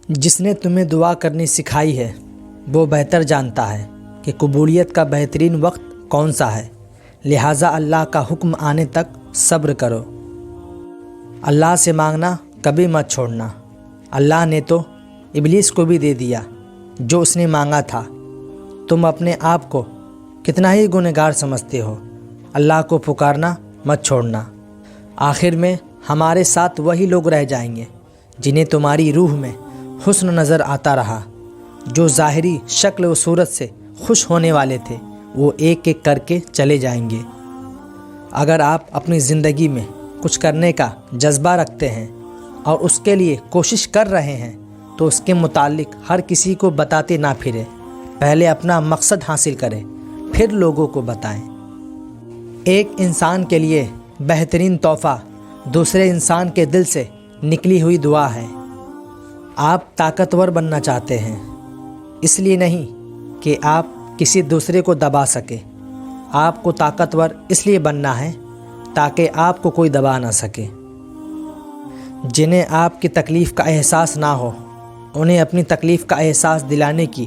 جس نے تمہیں دعا کرنی سکھائی ہے وہ بہتر جانتا ہے کہ قبولیت کا بہترین وقت کون سا ہے، لہٰذا اللہ کا حکم آنے تک صبر کرو۔ اللہ سے مانگنا کبھی مت چھوڑنا۔ اللہ نے تو ابلیس کو بھی دے دیا جو اس نے مانگا تھا۔ تم اپنے آپ کو کتنا ہی گنہگار سمجھتے ہو، اللہ کو پکارنا مت چھوڑنا۔ آخر میں ہمارے ساتھ وہی لوگ رہ جائیں گے جنہیں تمہاری روح میں حسن نظر آتا رہا، جو ظاہری شکل و صورت سے خوش ہونے والے تھے وہ ایک ایک کر کے چلے جائیں گے۔ اگر آپ اپنی زندگی میں کچھ کرنے کا جذبہ رکھتے ہیں اور اس کے لیے کوشش کر رہے ہیں تو اس کے متعلق ہر کسی کو بتاتے نہ پھریں، پہلے اپنا مقصد حاصل کریں پھر لوگوں کو بتائیں۔ ایک انسان کے لیے بہترین تحفہ دوسرے انسان کے دل سے نکلی ہوئی دعا ہے۔ آپ طاقتور بننا چاہتے ہیں، اس لیے نہیں کہ آپ کسی دوسرے کو دبا سکے، آپ کو طاقتور اس لیے بننا ہے تاکہ آپ کو کوئی دبا نہ سکے۔ جنہیں آپ کی تکلیف کا احساس نہ ہو انہیں اپنی تکلیف کا احساس دلانے کی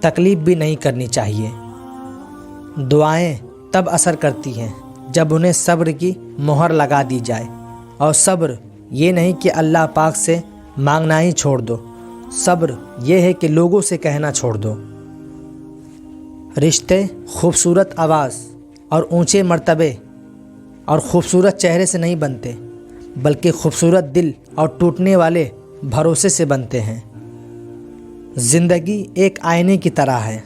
تکلیف بھی نہیں کرنی چاہیے۔ دعائیں تب اثر کرتی ہیں جب انہیں صبر کی مہر لگا دی جائے، اور صبر یہ نہیں کہ اللہ پاک سے مانگنا ہی چھوڑ دو، صبر یہ ہے کہ لوگوں سے کہنا چھوڑ دو۔ رشتے خوبصورت آواز اور اونچے مرتبے اور خوبصورت چہرے سے نہیں بنتے، بلکہ خوبصورت دل اور ٹوٹنے والے بھروسے سے بنتے ہیں۔ زندگی ایک آئینے کی طرح ہے،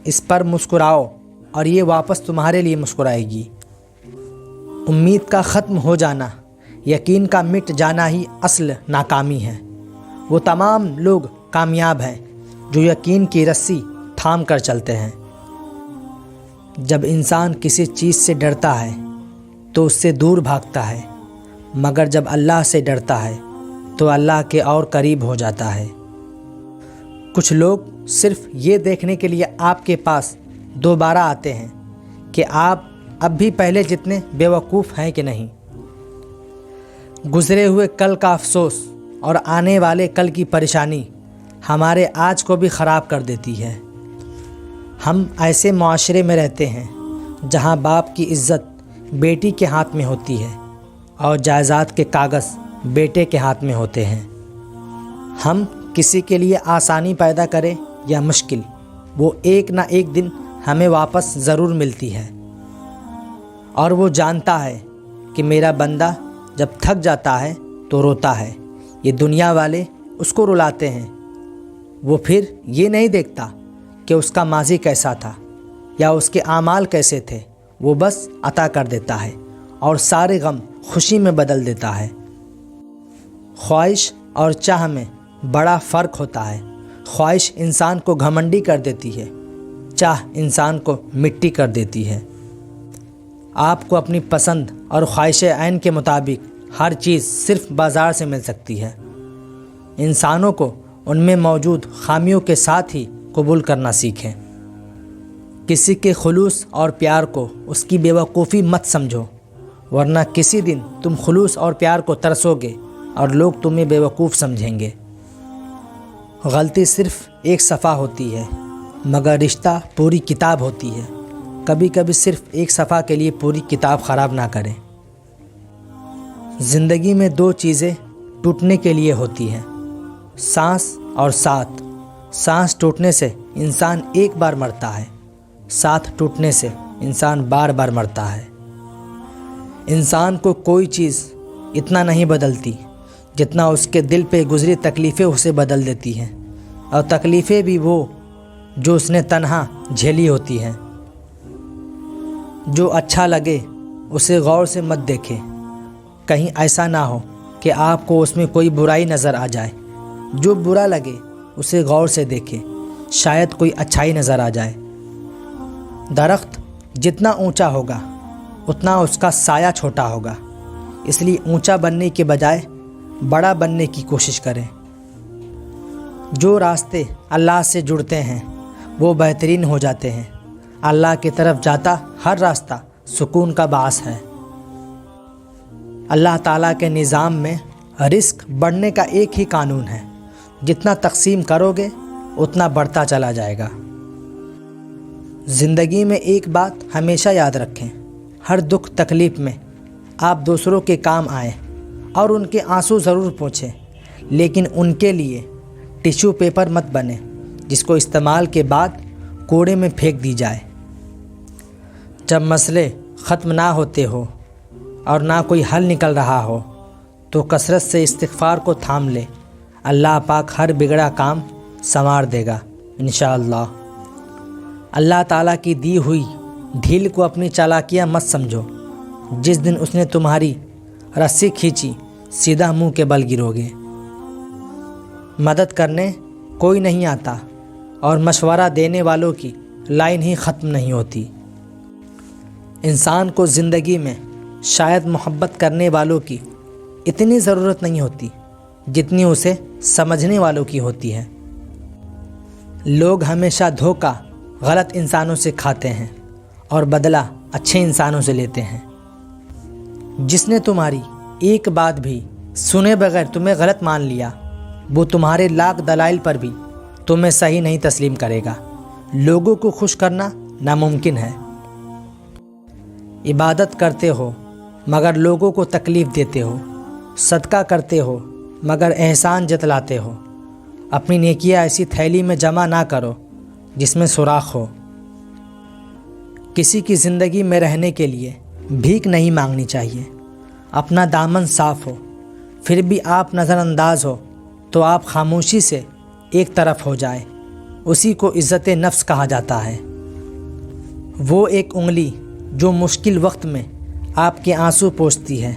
اس پر مسکراؤ اور یہ واپس تمہارے لیے مسکرائے گی۔ امید کا ختم ہو جانا، یقین کا مٹ جانا ہی اصل ناکامی ہے۔ وہ تمام لوگ کامیاب ہیں جو یقین کی رسی تھام کر چلتے ہیں۔ جب انسان کسی چیز سے ڈرتا ہے تو اس سے دور بھاگتا ہے، مگر جب اللہ سے ڈرتا ہے تو اللہ کے اور قریب ہو جاتا ہے۔ کچھ لوگ صرف یہ دیکھنے کے لیے آپ کے پاس دوبارہ آتے ہیں کہ آپ اب بھی پہلے جتنے بے وقوف ہیں کہ نہیں۔ گزرے ہوئے کل کا افسوس اور آنے والے کل کی پریشانی ہمارے آج کو بھی خراب کر دیتی ہے۔ ہم ایسے معاشرے میں رہتے ہیں جہاں باپ کی عزت بیٹی کے ہاتھ میں ہوتی ہے اور جائیداد کے کاغذ بیٹے کے ہاتھ میں ہوتے ہیں۔ ہم کسی کے لیے آسانی پیدا کریں یا مشکل، وہ ایک نہ ایک دن ہمیں واپس ضرور ملتی ہے، اور وہ جانتا ہے کہ میرا بندہ جب تھک جاتا ہے تو روتا ہے، یہ دنیا والے اس کو رلاتے ہیں۔ وہ پھر یہ نہیں دیکھتا کہ اس کا ماضی کیسا تھا یا اس کے اعمال کیسے تھے، وہ بس عطا کر دیتا ہے اور سارے غم خوشی میں بدل دیتا ہے۔ خواہش اور چاہ میں بڑا فرق ہوتا ہے۔ خواہش انسان کو گھمنڈی کر دیتی ہے، چاہ انسان کو مٹی کر دیتی ہے۔ آپ کو اپنی پسند اور خواہش عین کے مطابق ہر چیز صرف بازار سے مل سکتی ہے۔ انسانوں کو ان میں موجود خامیوں کے ساتھ ہی قبول کرنا سیکھیں۔ کسی کے خلوص اور پیار کو اس کی بے وقوفی مت سمجھو، ورنہ کسی دن تم خلوص اور پیار کو ترسو گے اور لوگ تمہیں بے وقوف سمجھیں گے۔ غلطی صرف ایک صفحہ ہوتی ہے مگر رشتہ پوری کتاب ہوتی ہے۔ کبھی کبھی صرف ایک صفحہ کے لیے پوری کتاب خراب نہ کریں۔ زندگی میں دو چیزیں ٹوٹنے کے لیے ہوتی ہیں، سانس اور ساتھ۔ سانس ٹوٹنے سے انسان ایک بار مرتا ہے، ساتھ ٹوٹنے سے انسان بار بار مرتا ہے۔ انسان کو کوئی چیز اتنا نہیں بدلتی جتنا اس کے دل پہ گزری تکلیفیں اسے بدل دیتی ہیں، اور تکلیفیں بھی وہ جو اس نے تنہا جھیلی ہوتی ہیں۔ جو اچھا لگے اسے غور سے مت دیکھیں، کہیں ایسا نہ ہو کہ آپ کو اس میں کوئی برائی نظر آ جائے۔ جو برا لگے اسے غور سے دیکھیں، شاید کوئی اچھائی نظر آ جائے۔ درخت جتنا اونچا ہوگا اتنا اس کا سایہ چھوٹا ہوگا، اس لیے اونچا بننے کے بجائے بڑا بننے کی کوشش کریں۔ جو راستے اللہ سے جڑتے ہیں وہ بہترین ہو جاتے ہیں۔ اللہ کی طرف جاتا ہر راستہ سکون کا باعث ہے۔ اللہ تعالیٰ کے نظام میں رزق بڑھنے کا ایک ہی قانون ہے، جتنا تقسیم کرو گے اتنا بڑھتا چلا جائے گا۔ زندگی میں ایک بات ہمیشہ یاد رکھیں، ہر دکھ تکلیف میں آپ دوسروں کے کام آئیں اور ان کے آنسو ضرور پوچھیں، لیکن ان کے لیے ٹیشو پیپر مت بنیں جس کو استعمال کے بعد کوڑے میں پھینک دی جائے۔ جب مسئلے ختم نہ ہوتے ہو اور نہ کوئی حل نکل رہا ہو تو کثرت سے استغفار کو تھام لے، اللہ پاک ہر بگڑا کام سنوار دے گا انشاءاللہ۔ اللہ تعالیٰ کی دی ہوئی ڈھیل کو اپنی چالاکیاں مت سمجھو، جس دن اس نے تمہاری رسی کھینچی سیدھا منہ کے بل گرو گے۔ مدد کرنے کوئی نہیں آتا اور مشورہ دینے والوں کی لائن ہی ختم نہیں ہوتی۔ انسان کو زندگی میں شاید محبت کرنے والوں کی اتنی ضرورت نہیں ہوتی جتنی اسے سمجھنے والوں کی ہوتی ہے۔ لوگ ہمیشہ دھوکہ غلط انسانوں سے کھاتے ہیں اور بدلہ اچھے انسانوں سے لیتے ہیں۔ جس نے تمہاری ایک بات بھی سنے بغیر تمہیں غلط مان لیا، وہ تمہارے لاکھ دلائل پر بھی تمہیں صحیح نہیں تسلیم کرے گا۔ لوگوں کو خوش کرنا ناممکن ہے۔ عبادت کرتے ہو مگر لوگوں کو تکلیف دیتے ہو، صدقہ کرتے ہو مگر احسان جتلاتے ہو۔ اپنی نیکیاں ایسی تھیلی میں جمع نہ کرو جس میں سوراخ ہو۔ کسی کی زندگی میں رہنے کے لیے بھیک نہیں مانگنی چاہیے۔ اپنا دامن صاف ہو، پھر بھی آپ نظر انداز ہو تو آپ خاموشی سے ایک طرف ہو جائیں، اسی کو عزت نفس کہا جاتا ہے۔ وہ ایک انگلی جو مشکل وقت میں آپ کے آنسو پوچھتی ہے،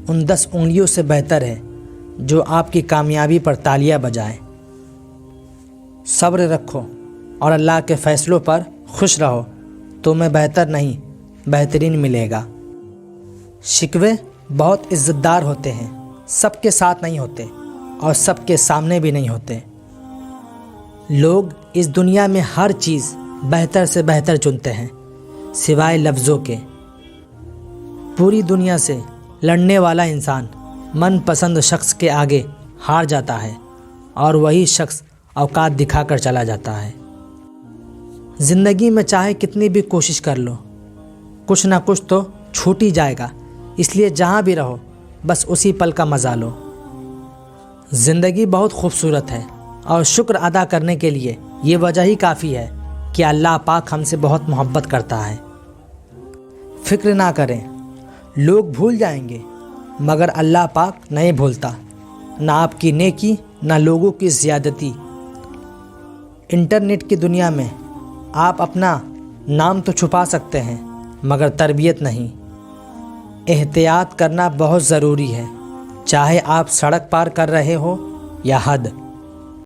ان 10 انگلیوں سے بہتر ہے جو آپ کی کامیابی پر تالیاں بجائیں۔ صبر رکھو اور اللہ کے فیصلوں پر خوش رہو، تمہیں بہتر نہیں بہترین ملے گا۔ شکوے بہت عزت دار ہوتے ہیں، سب کے ساتھ نہیں ہوتے اور سب کے سامنے بھی نہیں ہوتے۔ لوگ اس دنیا میں ہر چیز بہتر سے بہتر چنتے ہیں سوائے لفظوں کے۔ پوری دنیا سے لڑنے والا انسان من پسند شخص کے آگے ہار جاتا ہے اور وہی شخص اوقات دکھا کر چلا جاتا ہے۔ زندگی میں چاہے کتنی بھی کوشش کر لو، کچھ نہ کچھ تو چھوٹ ہی جائے گا، اس لیے جہاں بھی رہو بس اسی پل کا مزہ لو۔ زندگی بہت خوبصورت ہے اور شکر ادا کرنے کے لیے یہ وجہ ہی کافی ہے کہ اللہ پاک ہم سے بہت محبت کرتا ہے۔ فکر نہ کریں، لوگ بھول جائیں گے مگر اللہ پاک نہیں بھولتا، نہ آپ کی نیکی نہ لوگوں کی زیادتی۔ انٹرنیٹ کی دنیا میں آپ اپنا نام تو چھپا سکتے ہیں مگر تربیت نہیں۔ احتیاط کرنا بہت ضروری ہے، چاہے آپ سڑک پار کر رہے ہو یا حد۔